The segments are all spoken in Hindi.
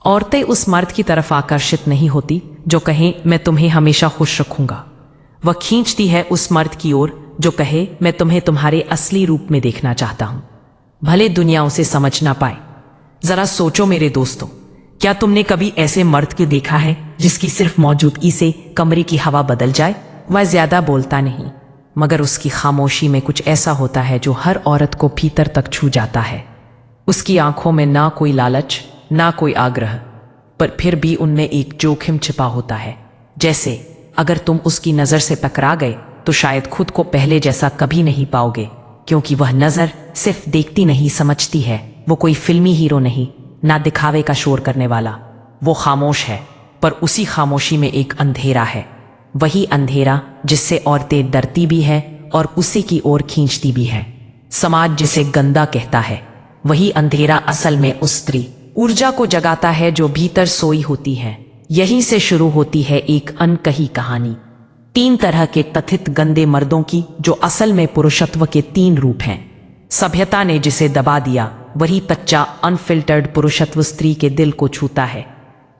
औरतें उस मर्द की तरफ आकर्षित नहीं होती जो कहे मैं तुम्हें हमेशा खुश रखूंगा। वह खींचती है उस मर्द की ओर जो कहे मैं तुम्हें तुम्हारे असली रूप में देखना चाहता हूं, भले दुनिया उसे समझ ना पाए। जरा सोचो मेरे दोस्तों, क्या तुमने कभी ऐसे मर्द को देखा है जिसकी सिर्फ मौजूदगी से कमरे की हवा बदल जाए? वह ज्यादा बोलता नहीं, मगर उसकी खामोशी में कुछ ऐसा होता है जो हर औरत को भीतर तक छू जाता है। उसकी आंखों में ना कोई लालच ना कोई आग्रह, पर फिर भी उनमें एक जोखिम छिपा होता है। जैसे अगर तुम उसकी नजर से टकरा गए तो शायद खुद को पहले जैसा कभी नहीं पाओगे, क्योंकि वह नजर सिर्फ देखती नहीं समझती है। वो कोई फिल्मी हीरो नहीं, ना दिखावे का शोर करने वाला। वो खामोश है, पर उसी खामोशी में एक अंधेरा है। वही अंधेरा जिससे औरतें डरती भी है और उसी की ओर खींचती भी है। समाज जिसे गंदा कहता है, वही अंधेरा असल में उस स्त्री ऊर्जा को जगाता है जो भीतर सोई होती है। यहीं से शुरू होती है एक अनकही कहानी, 3 तरह के कथित गंदे मर्दों की, जो असल में पुरुषत्व के 3 रूप हैं। सभ्यता ने जिसे दबा दिया, वही कच्चा अनफिल्टर्ड पुरुषत्व स्त्री के दिल को छूता है।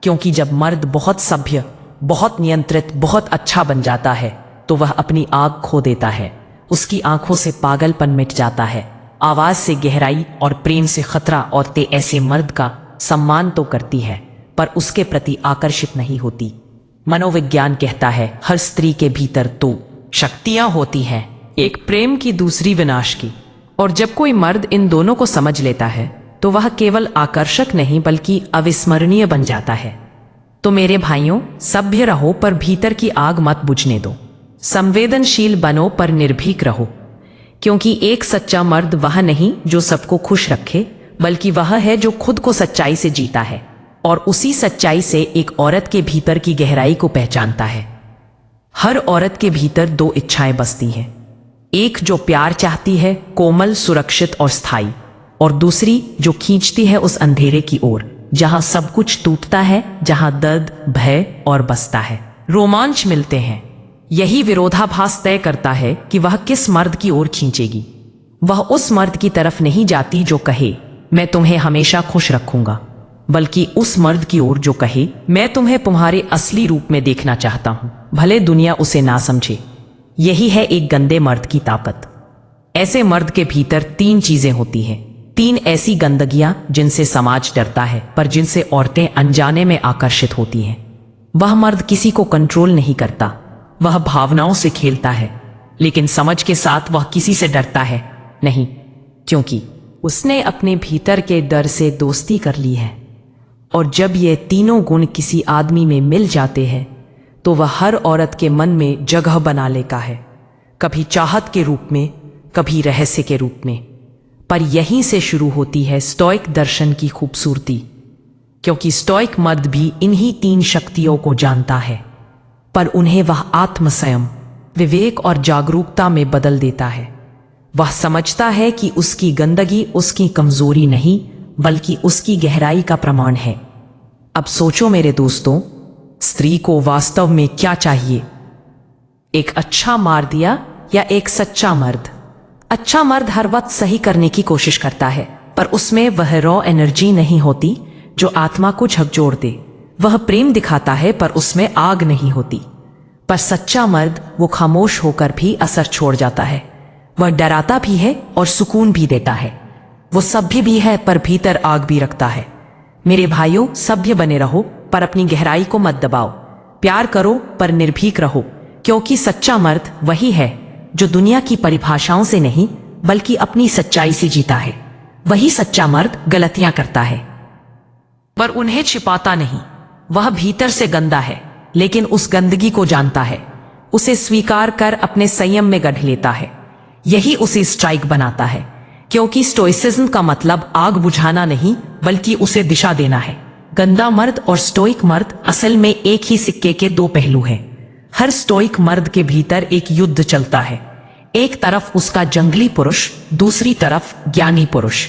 क्योंकि जब मर्द बहुत सभ्य, बहुत नियंत्रित, बहुत अच्छा बन जाता है तो वह अपनी आग खो देता है। उसकी आंखों से पागलपन मिट जाता है, आवाज से गहराई और प्रेम से खतरा। औरतें ऐसे मर्द का सम्मान तो करती है, पर उसके प्रति आकर्षित नहीं होती। मनोविज्ञान कहता है हर स्त्री के भीतर 2 शक्तियां होती हैं, एक प्रेम की, दूसरी विनाश की। और जब कोई मर्द इन दोनों को समझ लेता है तो वह केवल आकर्षक नहीं बल्कि अविस्मरणीय बन जाता है। तो मेरे भाइयों, सभ्य रहो पर भीतर की आग मत बुझने दो। संवेदनशील बनो पर निर्भीक रहो, क्योंकि एक सच्चा मर्द वह नहीं जो सबको खुश रखे, बल्कि वह है जो खुद को सच्चाई से जीता है और उसी सच्चाई से एक औरत के भीतर की गहराई को पहचानता है। हर औरत के भीतर 2 इच्छाएं बसती हैं, एक जो प्यार चाहती है, कोमल, सुरक्षित और स्थायी, और दूसरी जो खींचती है उस अंधेरे की ओर जहां सब कुछ टूटता है, जहां दर्द, भय और बसता है रोमांच मिलते हैं। यही विरोधाभास तय करता है कि वह किस मर्द की ओर खींचेगी। वह उस मर्द की तरफ नहीं जाती जो कहे मैं तुम्हें हमेशा खुश रखूंगा, बल्कि उस मर्द की ओर जो कहे मैं तुम्हें तुम्हारे असली रूप में देखना चाहता हूं, भले दुनिया उसे ना समझे। यही है एक गंदे मर्द की ताकत। ऐसे मर्द के भीतर 3 चीजें होती हैं, 3 ऐसी गंदगियां जिनसे समाज डरता है पर जिनसे औरतें अनजाने में आकर्षित होती हैं। वह मर्द किसी को कंट्रोल नहीं करता, वह भावनाओं से खेलता है, लेकिन समझ के साथ वह किसी से डरता है नहीं, क्योंकि उसने अपने भीतर के डर से दोस्ती कर ली है। और जब ये तीनों गुण किसी आदमी में मिल जाते हैं तो वह हर औरत के मन में जगह बना लेता है, कभी चाहत के रूप में, कभी रहस्य के रूप में। पर यहीं से शुरू होती है स्टोइक दर्शन की खूबसूरती, क्योंकि स्टोइक मर्द भी इन्हीं 3 शक्तियों को जानता है, पर उन्हें वह आत्मसंयम, विवेक और जागरूकता में बदल देता है। वह समझता है कि उसकी गंदगी उसकी कमजोरी नहीं बल्कि उसकी गहराई का प्रमाण है। अब सोचो मेरे दोस्तों, स्त्री को वास्तव में क्या चाहिए? एक अच्छा मर्द या एक सच्चा मर्द? अच्छा मर्द हर वक्त सही करने की कोशिश करता है, पर उसमें वह रॉ एनर्जी नहीं होती जो आत्मा को झकझोर दे। वह प्रेम दिखाता है पर उसमें आग नहीं होती। पर सच्चा मर्द वो खामोश होकर भी असर छोड़ जाता है। वह डराता भी है और सुकून भी देता है। वो सभ्य भी है पर भीतर आग भी रखता है। मेरे भाइयों, सभ्य बने रहो पर अपनी गहराई को मत दबाओ। प्यार करो पर निर्भीक रहो, क्योंकि सच्चा मर्द वही है जो दुनिया की परिभाषाओं से नहीं बल्कि अपनी सच्चाई से जीता है। वही सच्चा मर्द गलतियां करता है पर उन्हें छिपाता नहीं। वह भीतर से गंदा है लेकिन उस गंदगी को जानता है, उसे स्वीकार कर अपने संयम में गढ़ लेता है। यही उसे स्ट्राइक बनाता है, क्योंकि स्टोइसिज्म का मतलब आग बुझाना नहीं बल्कि उसे दिशा देना है। गंदा मर्द और स्टोइक मर्द असल में एक ही सिक्के के 2 पहलू हैं। हर स्टोइक मर्द के भीतर एक युद्ध चलता है, एक तरफ उसका जंगली पुरुष, दूसरी तरफ ज्ञानी पुरुष।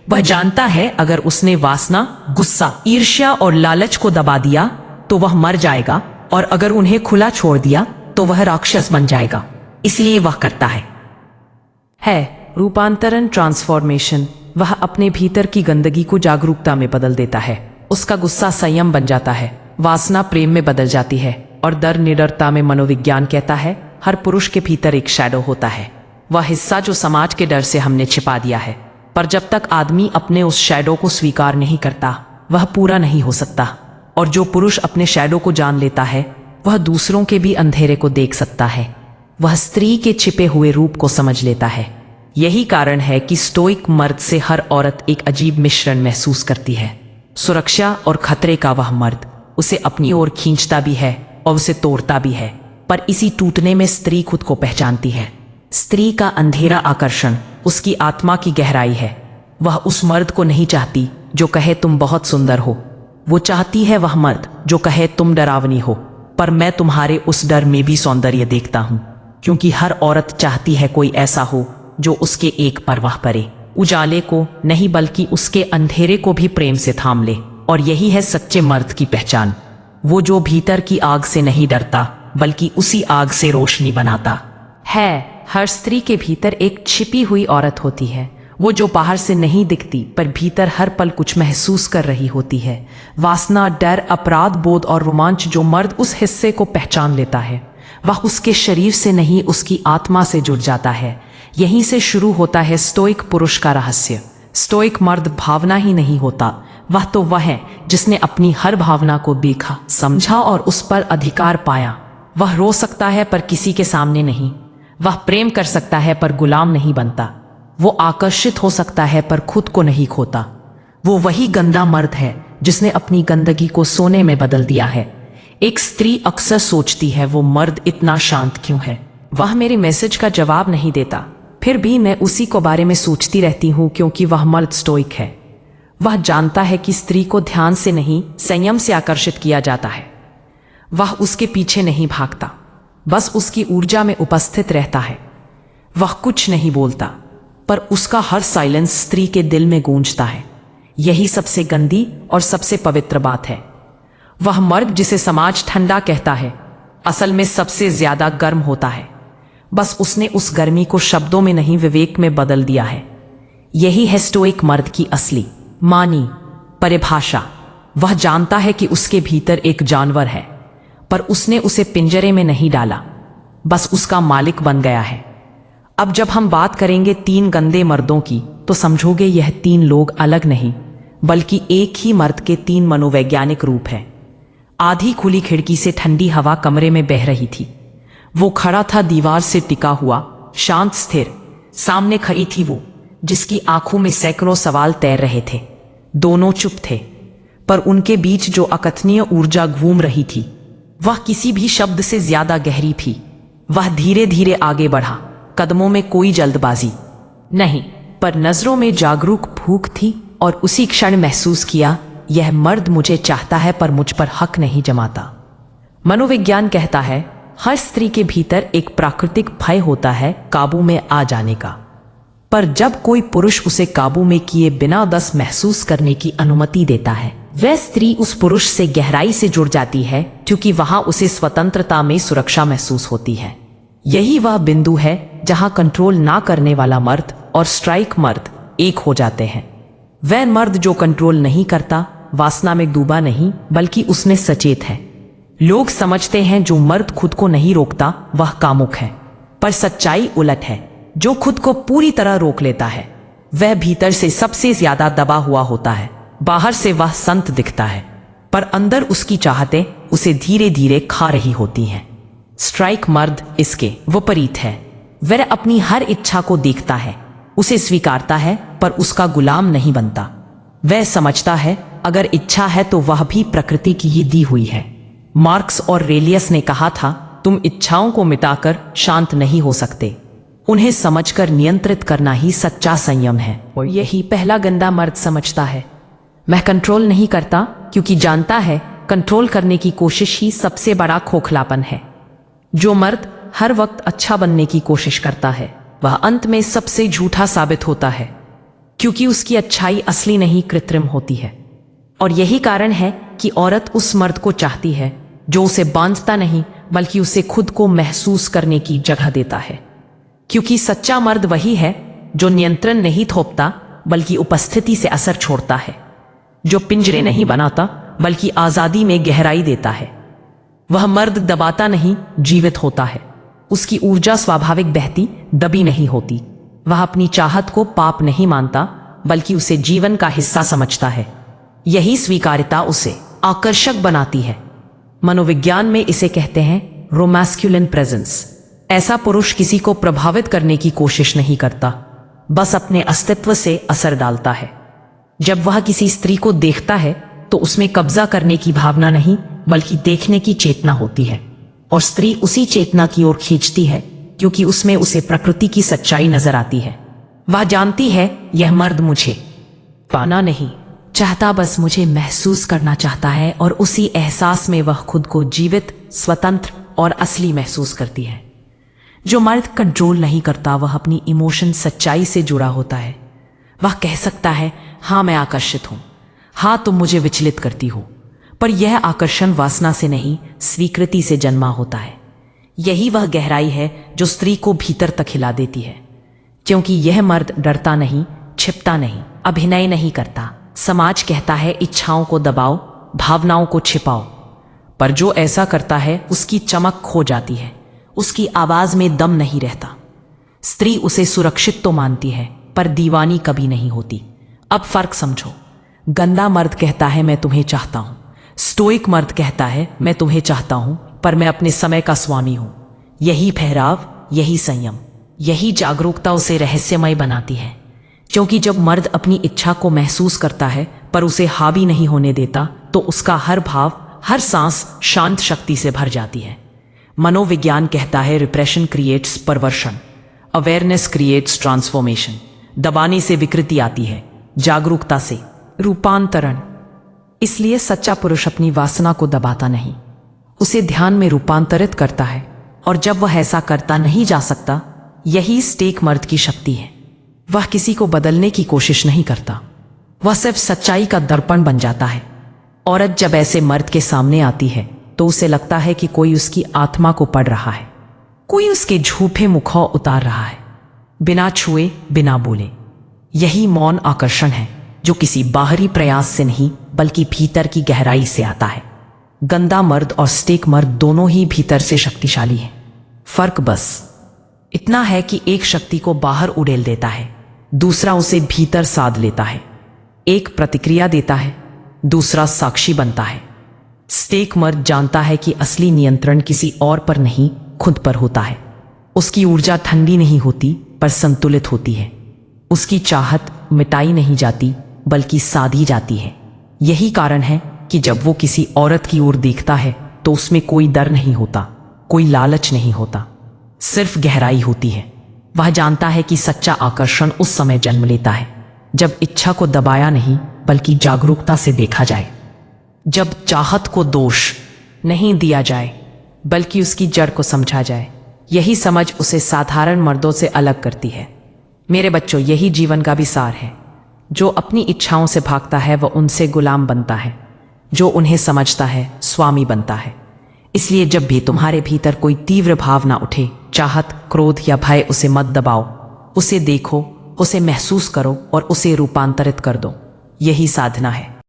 वह जानता है अगर उसने वासना, गुस्सा, ईर्ष्या और लालच को दबा दिया तो वह मर जाएगा, और अगर उन्हें खुला छोड़ दिया तो वह राक्षस बन जाएगा। इसलिए वह करता है रूपांतरण, ट्रांसफॉर्मेशन। वह अपने भीतर की गंदगी को जागरूकता में बदल देता है, उसका गुस्सा संयम बन जाता है, वासना प्रेम में बदल जाती है और डर निडरता में। मनोविज्ञान कहता है हर पुरुष के भीतर एक शैडो होता है, वह हिस्सा जो समाज के डर से हमने छिपा दिया है। पर जब तक आदमी अपने उस शैडो को स्वीकार नहीं करता वह पूरा नहीं हो सकता। और जो पुरुष अपने शैडो को जान लेता है वह दूसरों के भी अंधेरे को देख सकता है, वह स्त्री के छिपे हुए रूप को समझ लेता है। यही कारण है कि स्टोइक मर्द से हर औरत एक अजीब मिश्रण महसूस करती है। सुरक्षा और खतरे का वह मर्द उसे अपनी ओर खींचता भी है और उसे तोड़ता भी है, पर इसी टूटने में स्त्री खुद को पहचानती है। स्त्री का अंधेरा आकर्षण उसकी आत्मा की गहराई है। वह उस मर्द को नहीं चाहती जो कहे तुम बहुत सुंदर हो, वो चाहती है वह मर्द जो कहे तुम डरावनी हो, पर मैं तुम्हारे उस डर में भी सौंदर्य देखता हूं। क्योंकि हर औरत चाहती है कोई ऐसा हो जो उसके एक परवाह करे, उजाले को नहीं बल्कि उसके अंधेरे को भी प्रेम से थाम ले। और यही है सच्चे मर्द की पहचान, वो जो भीतर की आग से नहीं डरता बल्कि उसी आग से रोशनी बनाता है। हर स्त्री के भीतर एक छिपी हुई औरत होती है, वो जो बाहर से नहीं दिखती पर भीतर हर पल कुछ महसूस कर रही होती है। वासना, डर, अपराध बोध और रोमांच। जो मर्द उस हिस्से को पहचान लेता है वह उसके शरीर से नहीं उसकी आत्मा से जुड़ जाता है। यहीं से शुरू होता है स्टोइक पुरुष का रहस्य। स्टोइक मर्द भावना ही नहीं होता, वह तो वह है जिसने अपनी हर भावना को देखा, समझा और उस पर अधिकार पाया। वह रो सकता है पर किसी के सामने नहीं, वह प्रेम कर सकता है पर गुलाम नहीं बनता, वो आकर्षित हो सकता है पर खुद को नहीं खोता। वो वही गंदा मर्द है जिसने अपनी गंदगी को सोने में बदल दिया है। एक स्त्री अक्सर सोचती है वो मर्द इतना शांत क्यों है, वह मेरे मैसेज का जवाब नहीं देता। फिर भी मैं उसी को बारे में सोचती रहती हूँ, क्योंकि वह मर्द स्टोइक है। वह जानता है कि स्त्री को ध्यान से नहीं संयम से आकर्षित किया जाता है। वह उसके पीछे नहीं भागता, बस उसकी ऊर्जा में उपस्थित रहता है। वह कुछ नहीं बोलता पर उसका हर साइलेंस स्त्री के दिल में गूंजता है। यही सबसे गंदी और सबसे पवित्र बात है। वह मर्द जिसे समाज ठंडा कहता है असल में सबसे ज्यादा गर्म होता है, बस उसने उस गर्मी को शब्दों में नहीं विवेक में बदल दिया है। यही है स्टोइक मर्द की असली मानी परिभाषा। वह जानता है कि उसके भीतर एक जानवर है पर उसने उसे पिंजरे में नहीं डाला, बस उसका मालिक बन गया है। अब जब हम बात करेंगे 3 गंदे मर्दों की तो समझोगे यह 3 लोग अलग नहीं बल्कि एक ही मर्द के 3 मनोवैज्ञानिक रूप हैं। आधी खुली खिड़की से ठंडी हवा कमरे में बह रही थी। वो खड़ा था दीवार से टिका हुआ, शांत स्थिर। सामने खड़ी थी वो जिसकी आंखों में सैकड़ों सवाल तैर रहे थे। दोनों चुप थे पर उनके बीच जो अकथनीय ऊर्जा घूम रही थी वह किसी भी शब्द से ज्यादा गहरी थी। वह धीरे धीरे आगे बढ़ा, कदमों में कोई जल्दबाजी नहीं पर नजरों में जागरूक भूख थी। और उसी क्षण महसूस किया यह मर्द मुझे चाहता है पर मुझ पर हक नहीं जमाता। मनोविज्ञान कहता है हर स्त्री के भीतर एक प्राकृतिक भय होता है काबू में आ जाने का, पर जब कोई पुरुष उसे काबू में किए बिना बस महसूस करने की अनुमति देता है वह स्त्री उस पुरुष से गहराई से जुड़ जाती है, क्योंकि वहां उसे स्वतंत्रता में सुरक्षा महसूस होती है। यही वह बिंदु है जहां कंट्रोल ना करने वाला मर्द और स्ट्राइक मर्द एक हो जाते हैं। वह मर्द जो कंट्रोल नहीं करता वासना में डूबा नहीं बल्कि उसमें सचेत है। लोग समझते हैं जो मर्द खुद को नहीं रोकता वह कामुक है, पर सच्चाई उलट है। जो खुद को पूरी तरह रोक लेता है वह भीतर से सबसे ज्यादा दबा हुआ होता है। बाहर से वह संत दिखता है पर अंदर उसकी चाहतें उसे धीरे धीरे खा रही होती हैं। स्ट्राइक मर्द इसके विपरीत है। वह अपनी हर इच्छा को देखता है, उसे स्वीकारता है पर उसका गुलाम नहीं बनता। वह समझता है अगर इच्छा है तो वह भी प्रकृति की ही दी हुई है। मार्क्स और रेलियस ने कहा था तुम इच्छाओं को मिटाकर शांत नहीं हो सकते, उन्हें समझकर नियंत्रित करना ही सच्चा संयम है। और यही पहला गंदा मर्द समझता है मैं कंट्रोल नहीं करता, क्योंकि जानता है कंट्रोल करने की कोशिश ही सबसे बड़ा खोखलापन है। जो मर्द हर वक्त अच्छा बनने की कोशिश करता है वह अंत में सबसे झूठा साबित होता है, क्योंकि उसकी अच्छाई असली नहीं कृत्रिम होती है। और यही कारण है कि औरत उस मर्द को चाहती है जो उसे बांधता नहीं बल्कि उसे खुद को महसूस करने की जगह देता है, क्योंकि सच्चा मर्द वही है जो नियंत्रण नहीं थोपता बल्कि उपस्थिति से असर छोड़ता है। जो पिंजरे नहीं बनाता बल्कि आजादी में गहराई देता है। वह मर्द दबाता नहीं, जीवित होता है। उसकी ऊर्जा स्वाभाविक बहती, दबी नहीं होती। वह अपनी चाहत को पाप नहीं मानता बल्कि उसे जीवन का हिस्सा समझता है। यही स्वीकार्यता उसे आकर्षक बनाती है। मनोविज्ञान में इसे कहते हैं रोमास्कुलिन प्रेजेंस। ऐसा पुरुष किसी को प्रभावित करने की कोशिश नहीं करता, बस अपने अस्तित्व से असर डालता है। जब वह किसी स्त्री को देखता है तो उसमें कब्जा करने की भावना नहीं बल्कि देखने की चेतना होती है, और स्त्री उसी चेतना की ओर खींचती है क्योंकि उसमें उसे प्रकृति की सच्चाई नजर आती है। वह जानती है यह मर्द मुझे पाना नहीं चाहता, बस मुझे महसूस करना चाहता है, और उसी एहसास में वह खुद को जीवित, स्वतंत्र और असली महसूस करती है। जो मर्द कंट्रोल नहीं करता वह अपनी इमोशन सच्चाई से जुड़ा होता है। वह कह सकता है हाँ मैं आकर्षित हूं, हाँ तुम मुझे विचलित करती हो, पर यह आकर्षण वासना से नहीं, स्वीकृति से जन्मा होता है। यही वह गहराई है जो स्त्री को भीतर तक हिला देती है, क्योंकि यह मर्द डरता नहीं, छिपता नहीं, अभिनय नहीं करता। समाज कहता है इच्छाओं को दबाओ, भावनाओं को छिपाओ, पर जो ऐसा करता है उसकी चमक खो जाती है, उसकी आवाज में दम नहीं रहता। स्त्री उसे सुरक्षित तो मानती है पर दीवानी कभी नहीं होती। अब फर्क समझो। गंदा मर्द कहता है मैं तुम्हें चाहता हूं, स्टोइक मर्द कहता है मैं तुम्हें चाहता हूं पर मैं अपने समय का स्वामी हूं। यही ठहराव, यही संयम, यही जागरूकता उसे रहस्यमय बनाती है, क्योंकि जब मर्द अपनी इच्छा को महसूस करता है पर उसे हावी नहीं होने देता तो उसका हर भाव, हर सांस शांत शक्ति से भर जाती है। मनोविज्ञान कहता है repression creates perversion, awareness creates transformation. दबाने से विकृति आती है, जागरूकता से रूपांतरण। इसलिए सच्चा पुरुष अपनी वासना को दबाता नहीं, उसे ध्यान में रूपांतरित करता है, और जब वह ऐसा करता नहीं जा सकता, यही स्टेक मर्द की शक्ति है। वह किसी को बदलने की कोशिश नहीं करता, वह सिर्फ सच्चाई का दर्पण बन जाता है। औरत जब ऐसे मर्द के सामने आती है तो उसे लगता है कि कोई उसकी आत्मा को पढ़ रहा है, कोई उसके झूठे मुखौटे उतार रहा है, बिना छुए, बिना बोले। यही मौन आकर्षण है जो किसी बाहरी प्रयास से नहीं बल्कि भीतर की गहराई से आता है। गंदा मर्द और स्टेक मर्द दोनों ही भीतर से शक्तिशाली हैं। फर्क बस इतना है कि एक शक्ति को बाहर उड़ेल देता है, दूसरा उसे भीतर साध लेता है। एक प्रतिक्रिया देता है, दूसरा साक्षी बनता है। स्टेक मर्द जानता है कि असली नियंत्रण किसी और पर नहीं, खुद पर होता है। उसकी ऊर्जा ठंडी नहीं होती पर संतुलित होती है। उसकी चाहत मिटाई नहीं जाती बल्कि साधी जाती है। यही कारण है कि जब वो किसी औरत की ओर देखता है तो उसमें कोई डर नहीं होता, कोई लालच नहीं होता, सिर्फ गहराई होती है। वह जानता है कि सच्चा आकर्षण उस समय जन्म लेता है जब इच्छा को दबाया नहीं बल्कि जागरूकता से देखा जाए, जब चाहत को दोष नहीं दिया जाए बल्कि उसकी जड़ को समझा जाए। यही समझ उसे साधारण मर्दों से अलग करती है। मेरे बच्चों, यही जीवन का भी सार है। जो अपनी इच्छाओं से भागता है वह उनसे गुलाम बनता है, जो उन्हें समझता है स्वामी बनता है। इसलिए जब भी तुम्हारे भीतर कोई तीव्र भावना उठे, चाहत, क्रोध या भय, उसे मत दबाओ, उसे देखो, उसे महसूस करो और उसे रूपांतरित कर दो। यही साधना है।